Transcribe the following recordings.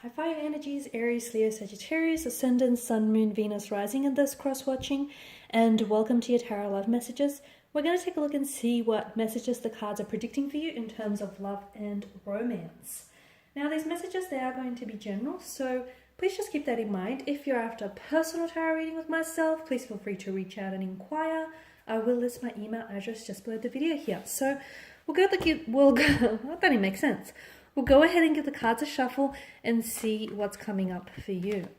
Hi fire energies, Aries, Leo, Sagittarius, Ascendant, Sun, Moon, Venus, Rising, and those cross-watching, and welcome to your Tarot Love Messages. We're going to take a look and see what messages the cards are predicting for you in terms of love and romance. Now, these messages, they are going to be general, so please just keep that in mind. If you're after a personal tarot reading with myself, please feel free to reach out and inquire. I will list my email address just below the video here. So that didn't make sense. We'll go ahead and give the cards a shuffle and see what's coming up for you.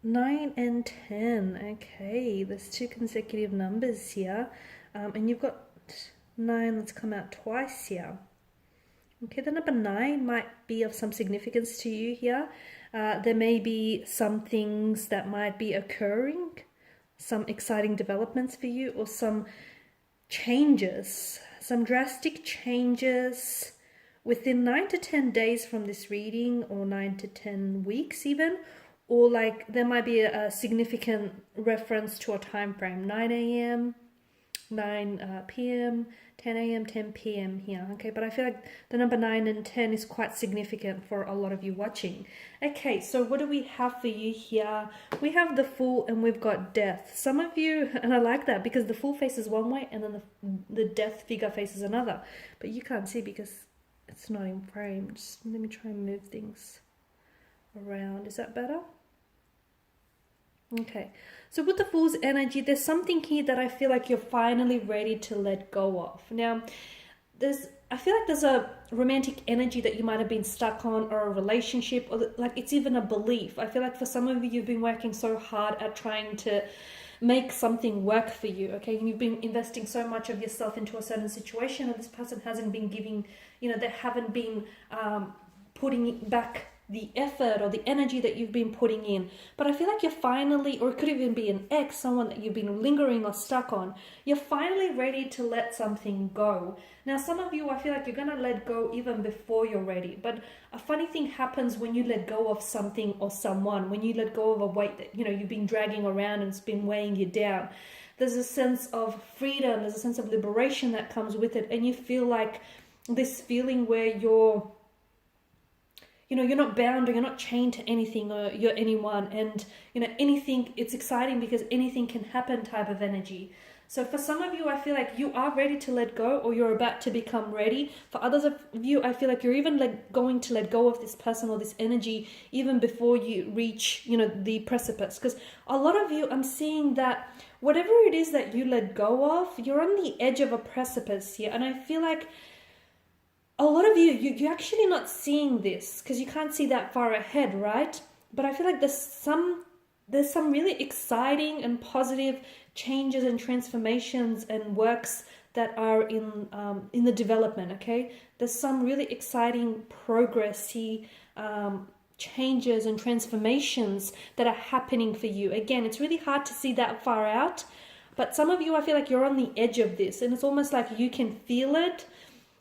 Nine and 10. Okay, there's two consecutive numbers here, and you've got 9 that's come out twice here. Okay, the number 9 might be of some significance to you here. There may be some things that might be occurring, some exciting developments for you, or some changes, some drastic changes within 9 to 10 days from this reading, or 9 to 10 weeks even. Or like there might be a significant reference to a time frame, 9 a.m., 9 p.m., 10 a.m., 10 p.m. here. Okay, but I feel like the number 9 and 10 is quite significant for a lot of you watching. Okay, so what do we have for you here? We have the Fool and we've got Death. Some of you, and I like that because the Fool faces one way and then the Death figure faces another. But you can't see because it's not in frame. Just let me try and move things around. Is that better? Okay, so with the Fool's energy, there's something here that I feel like you're finally ready to let go of. Now, I feel like there's a romantic energy that you might have been stuck on, or a relationship, or like it's even a belief. I feel like for some of you, you've been working so hard at trying to make something work for you, okay? And you've been investing so much of yourself into a certain situation, and this person hasn't been giving, they haven't been putting back the effort or the energy that you've been putting in. But I feel like you're finally, or it could even be an ex, someone that you've been lingering or stuck on, you're finally ready to let something go. Now, some of you, I feel like you're going to let go even before you're ready. But a funny thing happens when you let go of something or someone, when you let go of a weight that, you've been dragging around and it's been weighing you down. There's a sense of freedom, there's a sense of liberation that comes with it. And you feel like this feeling where you're not bound or you're not chained to anything or you're anyone, and anything, it's exciting because anything can happen type of energy. So for some of you, I feel like you are ready to let go, or you're about to become ready. For others of you, I feel like you're even going to let go of this person or this energy even before you reach the precipice. Because a lot of you, I'm seeing that whatever it is that you let go of, you're on the edge of a precipice here. And I feel like a lot of you're actually not seeing this because you can't see that far ahead, right? But I feel like there's some really exciting and positive changes and transformations and works that are in the development, okay? There's some really exciting progressy changes and transformations that are happening for you. Again, it's really hard to see that far out, but some of you, I feel like you're on the edge of this, and it's almost like you can feel it.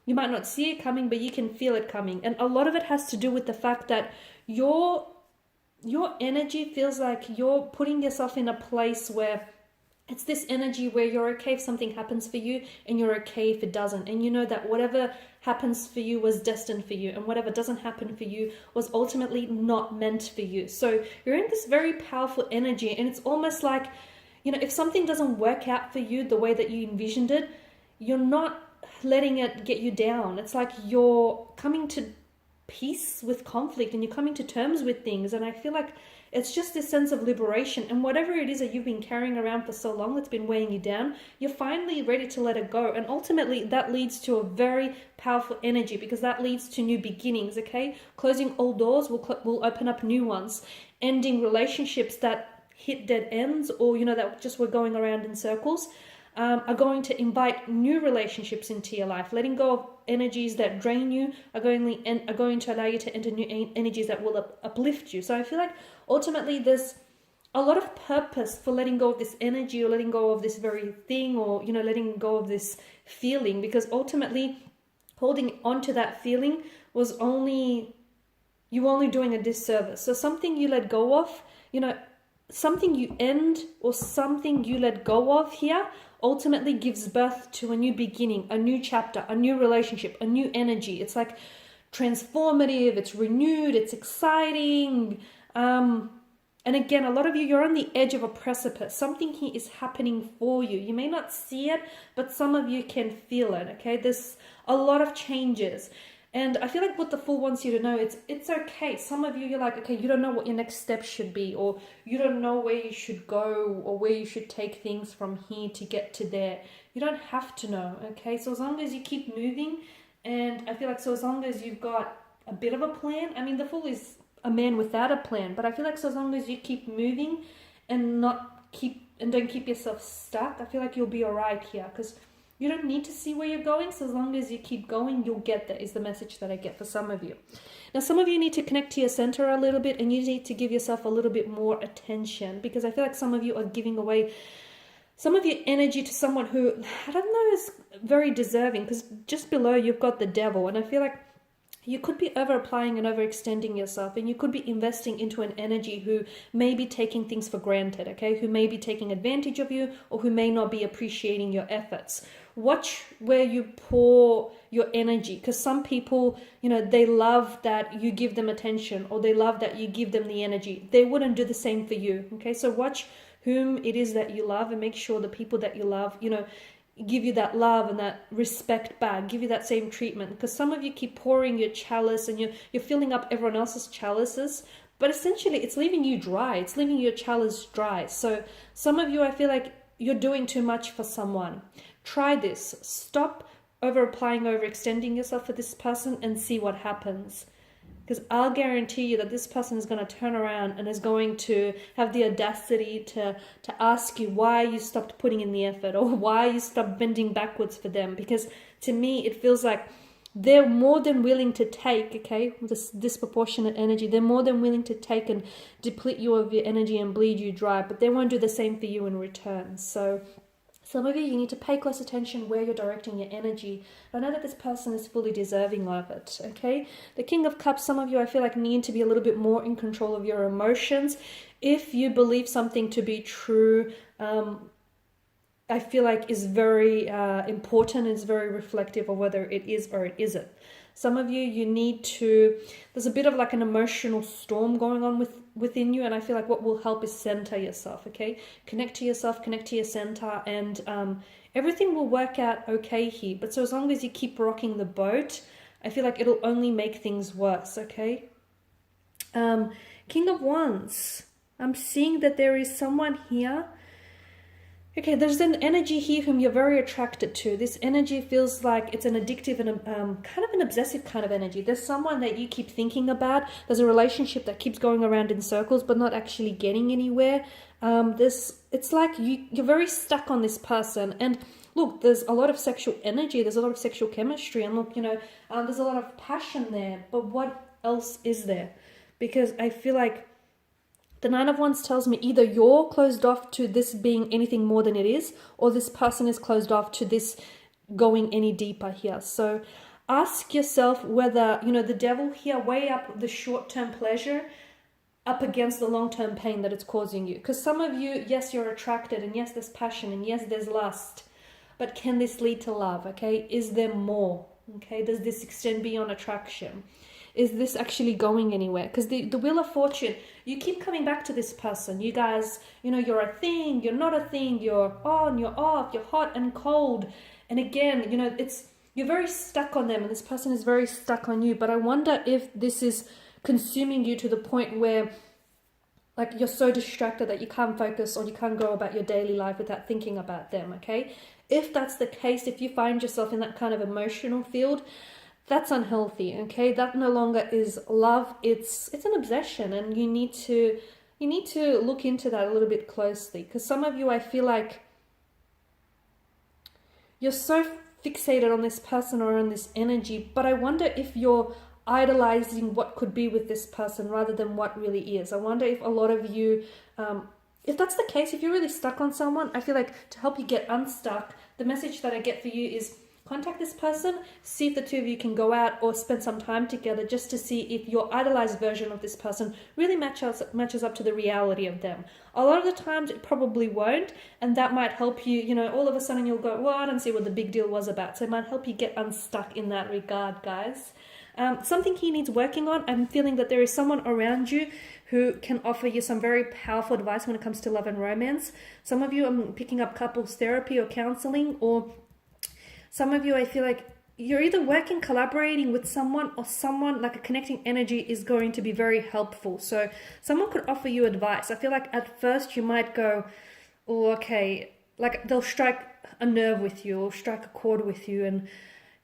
You might not see it coming, but you can feel it coming. And a lot of it has to do with the fact that your energy feels like you're putting yourself in a place where it's this energy where you're okay if something happens for you, and you're okay if it doesn't. And you know that whatever happens for you was destined for you, and whatever doesn't happen for you was ultimately not meant for you. So you're in this very powerful energy, and it's almost like, if something doesn't work out for you the way that you envisioned it, you're not letting it get you down. It's like you're coming to peace with conflict, and you're coming to terms with things. And I feel like it's just this sense of liberation, and whatever it is that you've been carrying around for so long that's been weighing you down, you're finally ready to let it go. And ultimately that leads to a very powerful energy, because that leads to new beginnings, okay? Closing old doors will open up new ones. Ending relationships that hit dead ends, or, you know, that just were going around in circles, are going to invite new relationships into your life. Letting go of energies that drain you are going to allow you to enter new energies that will uplift you. So I feel like ultimately there's a lot of purpose for letting go of this energy, or letting go of this very thing, or, you know, letting go of this feeling, because ultimately holding on to that feeling was only doing a disservice. So something you let go of, you know, something you end or something you let go of here ultimately gives birth to a new beginning, a new chapter, a new relationship, a new energy. It's like transformative, it's renewed, it's exciting. And again, a lot of you, you're on the edge of a precipice. Something here is happening for you. You may not see it, but some of you can feel it, okay? There's a lot of changes. And I feel like what the Fool wants you to know, it's okay. Some of you, you're like, okay, you don't know what your next step should be, or you don't know where you should go, or where you should take things from here to get to there. You don't have to know, okay? So as long as you keep moving, and I feel like so as long as you've got a bit of a plan, I mean, the Fool is a man without a plan, but I feel like so as long as you keep moving and don't keep yourself stuck, I feel like you'll be all right here, because you don't need to see where you're going. So as long as you keep going, you'll get there, is the message that I get for some of you. Now, some of you need to connect to your center a little bit, and you need to give yourself a little bit more attention, because I feel like some of you are giving away some of your energy to someone who, I don't know, is very deserving, because just below you've got the Devil, and I feel like you could be over applying and overextending yourself, and you could be investing into an energy who may be taking things for granted, okay? Who may be taking advantage of you, or who may not be appreciating your efforts. Watch where you pour your energy, because some people, you know, they love that you give them attention, or they love that you give them the energy. They wouldn't do the same for you, okay? So watch whom it is that you love, and make sure the people that you love, you know, give you that love and that respect back, give you that same treatment, because some of you keep pouring your chalice, and you're filling up everyone else's chalices, but essentially it's leaving you dry. It's leaving your chalice dry. So some of you, I feel like you're doing too much for someone. Try this. Stop over applying, overextending yourself for this person, and see what happens. Because I'll guarantee you that this person is going to turn around and is going to have the audacity to ask you why you stopped putting in the effort, or why you stopped bending backwards for them. Because to me, it feels like they're more than willing to take, okay, this disproportionate energy. They're more than willing to take and deplete you of your energy and bleed you dry, but they won't do the same for you in return. So some of you need to pay close attention where you're directing your energy. I know that this person is fully deserving of it, okay? The King of Cups, some of you, I feel like, need to be a little bit more in control of your emotions. If you believe something to be true, I feel like is very important, is very reflective of whether it is or it isn't. Some of you, you need to, there's a bit of like an emotional storm going on within you, and I feel like what will help is center yourself, okay? Connect to yourself, connect to your center, and everything will work out okay here. But so as long as you keep rocking the boat, I feel like it'll only make things worse, okay? King of Wands, I'm seeing that there is someone here. Okay, there's an energy here whom you're very attracted to. This energy feels like it's an addictive and kind of an obsessive kind of energy. There's someone that you keep thinking about. There's a relationship that keeps going around in circles but not actually getting anywhere. It's like you're very stuck on this person. And look, there's a lot of sexual energy. There's a lot of sexual chemistry. And look, you know, there's a lot of passion there. But what else is there? Because I feel like the Nine of Wands tells me either you're closed off to this being anything more than it is, or this person is closed off to this going any deeper here. So ask yourself whether, you know, the Devil here, weigh up the short-term pleasure up against the long-term pain that it's causing you. Because some of you, yes, you're attracted, and yes, there's passion, and yes, there's lust. But can this lead to love, okay? Is there more, okay? Does this extend beyond attraction? Is this actually going anywhere? Because the Wheel of Fortune, you keep coming back to this person. You guys, you know, you're a thing, you're not a thing, you're on, you're off, you're hot and cold. And again, you know, you're very stuck on them, and this person is very stuck on you. But I wonder if this is consuming you to the point where, like, you're so distracted that you can't focus, or you can't go about your daily life without thinking about them, okay? If that's the case, if you find yourself in that kind of emotional field, that's unhealthy, okay? That no longer is love. It's an obsession, and you need to you need to look into that a little bit closely, because some of you, I feel like you're so fixated on this person or on this energy, but I wonder if you're idolizing what could be with this person rather than what really is. I wonder if a lot of you, if that's the case, if you're really stuck on someone, I feel like to help you get unstuck, the message that I get for you is contact this person, see if the two of you can go out or spend some time together, just to see if your idolized version of this person really matches up to the reality of them. A lot of the times it probably won't, and that might help you, you know, all of a sudden you'll go, well, I don't see what the big deal was about. So it might help you get unstuck in that regard, guys. Something he needs working on. I'm feeling that there is someone around you who can offer you some very powerful advice when it comes to love and romance. Some of you are picking up couples therapy or counseling, or some of you, I feel like you're either working, collaborating with someone, or someone like a connecting energy is going to be very helpful. So someone could offer you advice. I feel like at first you might go, oh, okay, like they'll strike a nerve with you or strike a chord with you, and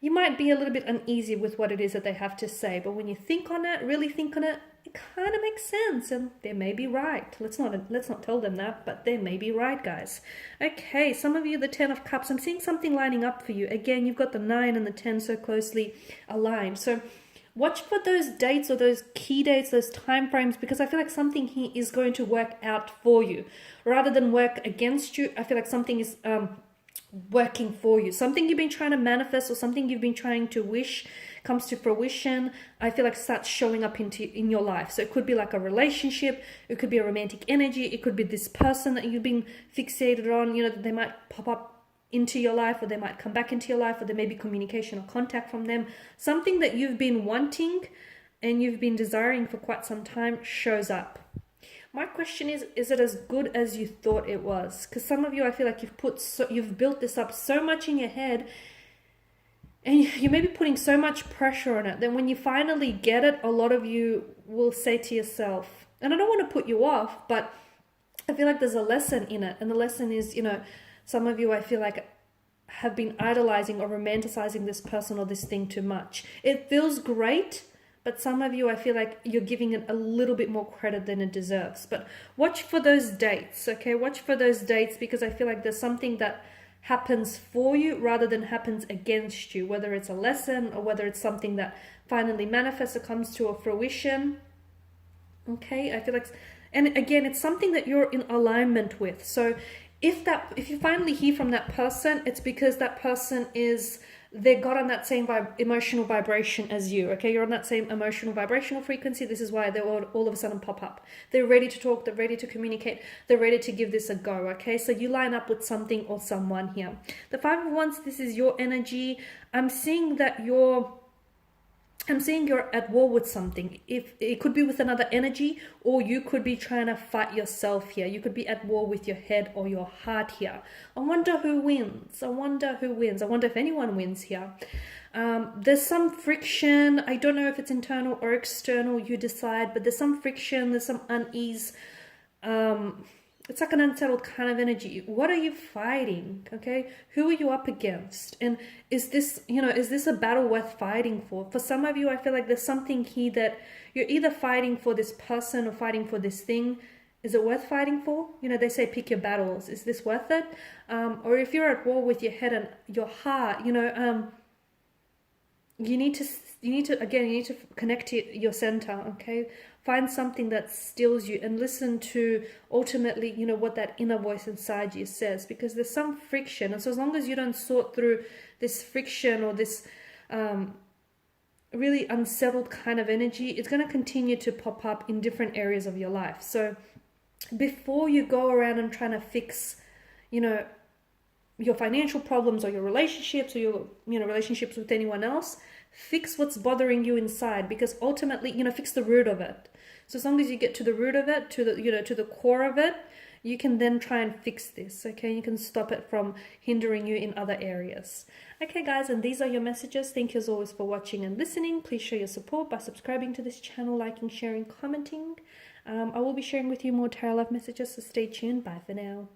you might be a little bit uneasy with what it is that they have to say. But when you think on it, really think on it, it kind of makes sense, and they may be right. Let's not tell them that, but they may be right, guys. Okay, some of you, the 10 of Cups, I'm seeing something lining up for you. Again, you've got the 9 and the 10 so closely aligned. So watch for those dates or those key dates, those time frames, because I feel like something here is going to work out for you rather than work against you. I feel like something is working for you. Something you've been trying to manifest or something you've been trying to wish comes to fruition. I feel like starts showing up in your life. So it could be like a relationship, it could be a romantic energy, it could be this person that you've been fixated on, you know, that they might pop up into your life, or they might come back into your life, or there may be communication or contact from them. Something that you've been wanting and you've been desiring for quite some time shows up. My question is it as good as you thought it was? Because some of you, I feel like you've built this up so much in your head, and you may be putting so much pressure on it, then when you finally get it, a lot of you will say to yourself, and I don't want to put you off, but I feel like there's a lesson in it. And the lesson is, you know, some of you, I feel like, have been idolizing or romanticizing this person or this thing too much. It feels great, but some of you, I feel like you're giving it a little bit more credit than it deserves. But watch for those dates, okay? Watch for those dates, because I feel like there's something that happens for you rather than happens against you, whether it's a lesson or whether it's something that finally manifests or comes to a fruition. Okay, I feel like, and again, it's something that you're in alignment with. So if you finally hear from that person, it's because that person they got on that same emotional vibration as you, okay? You're on that same emotional vibrational frequency. This is why they all of a sudden pop up. They're ready to talk. They're ready to communicate. They're ready to give this a go, okay? So you line up with something or someone here. The 5 of Wands, this is your energy. I'm seeing you're at war with something. If it could be with another energy, or you could be trying to fight yourself here. You could be at war with your head or your heart here. I wonder who wins. I wonder if anyone wins here. There's some friction. I don't know if it's internal or external, you decide, but there's some friction, there's some unease. It's like an unsettled kind of energy. What are you fighting? Okay, who are you up against? And is this a battle worth fighting for? For some of you, I feel like there's something here that you're either fighting for this person or fighting for this thing. Is it worth fighting for? You know, they say pick your battles. Is this worth it? Or if you're at war with your head and your heart, you know, you need to connect to your center, okay? Find something that stills you and listen to ultimately, you know, what that inner voice inside you says, because there's some friction. And so as long as you don't sort through this friction or this really unsettled kind of energy, it's going to continue to pop up in different areas of your life. So before you go around and trying to fix, you know, your financial problems or your relationships or your, you know, relationships with anyone else, fix what's bothering you inside, because ultimately, you know, fix the root of it. So as long as you get to the root of it, to the core of it, you can then try and fix this, okay? You can stop it from hindering you in other areas. Okay, guys, and these are your messages. Thank you as always for watching and listening. Please show your support by subscribing to this channel, liking, sharing, commenting. I will be sharing with you more tarot love messages, so stay tuned. Bye for now.